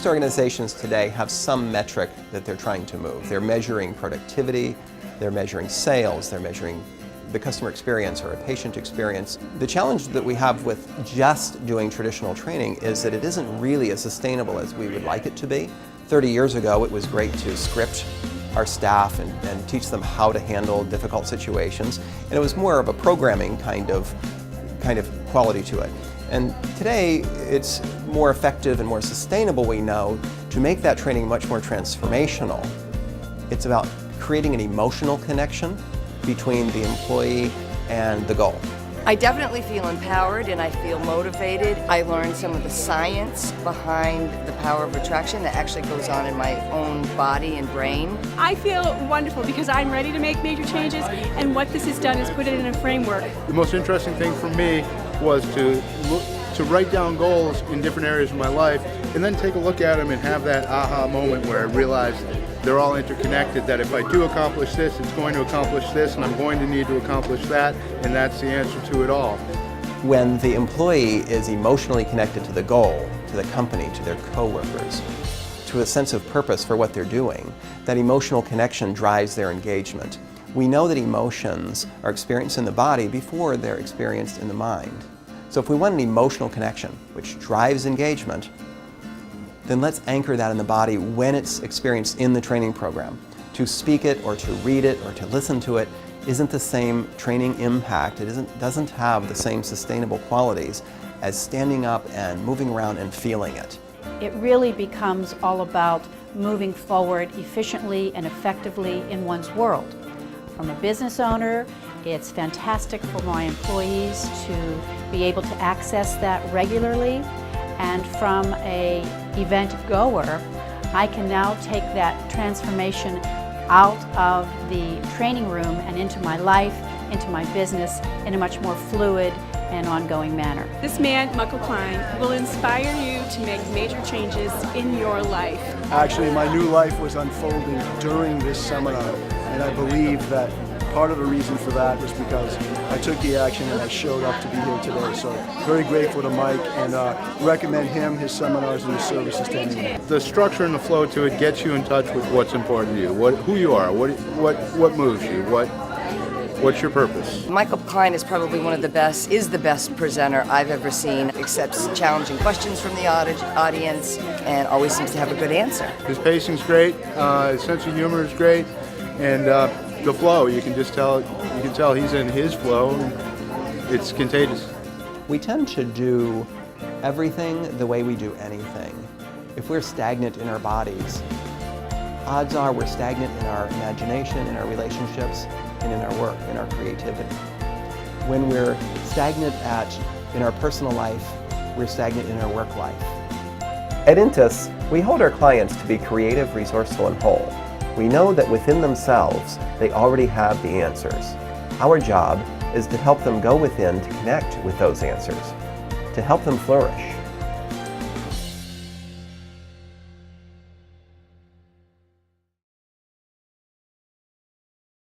Most organizations today have some metric that they're trying to move. They're measuring productivity, they're measuring sales, they're measuring the customer experience or a patient experience. The challenge that we have with just doing traditional training is that it isn't really as sustainable as we would like it to be. 30 years ago, it was great to script our staff and teach them how to handle difficult situations, and it was more of a programming kind of quality to it. And today, it's more effective and more sustainable, we know, to make that training much more transformational. It's about creating an emotional connection between the employee and the goal. I definitely feel empowered and I feel motivated. I learned some of the science behind the power of retraction that actually goes on in my own body and brain. I feel wonderful because I'm ready to make major changes, and what this has done is put it in a framework. The most interesting thing for me was to write down goals in different areas of my life and then take a look at them and have that aha moment where I realized they're all interconnected, that if I do accomplish this, it's going to accomplish this, and I'm going to need to accomplish that, and that's the answer to it all. When the employee is emotionally connected to the goal, to the company, to their coworkers, to a sense of purpose for what they're doing, that emotional connection drives their engagement. We know that emotions are experienced in the body before they're experienced in the mind. So if we want an emotional connection, which drives engagement, then let's anchor that in the body when it's experienced in the training program. To speak it or to read it or to listen to it isn't the same training impact. It doesn't have the same sustainable qualities as standing up and moving around and feeling it. It really becomes all about moving forward efficiently and effectively in one's world. From a business owner, it's fantastic for my employees to be able to access that regularly. And from an event goer, I can now take that transformation out of the training room and into my life, into my business, in a much more fluid and ongoing manner. This man, Michael Kline, will inspire you to make major changes in your life. Actually, my new life was unfolding during this seminar, and I believe that part of the reason for that was because I took the action and I showed up to be here today. So very grateful to Mike, and recommend him, his seminars, and his services to anyone. The structure and the flow to it gets you in touch with what's important to you, who you are, what moves you, what's your purpose. Michael Kline is probably is the best presenter I've ever seen, accepts challenging questions from the audience, and always seems to have a good answer. His pacing's great, his sense of humor is great, and the flow, you can tell he's in his flow, and it's contagious. We tend to do everything the way we do anything. If we're stagnant in our bodies, odds are we're stagnant in our imagination, in our relationships, and in our work, in our creativity. When we're stagnant in our personal life, we're stagnant in our work life. At Intus, we hold our clients to be creative, resourceful, and whole. We know that within themselves, they already have the answers. Our job is to help them go within to connect with those answers, to help them flourish.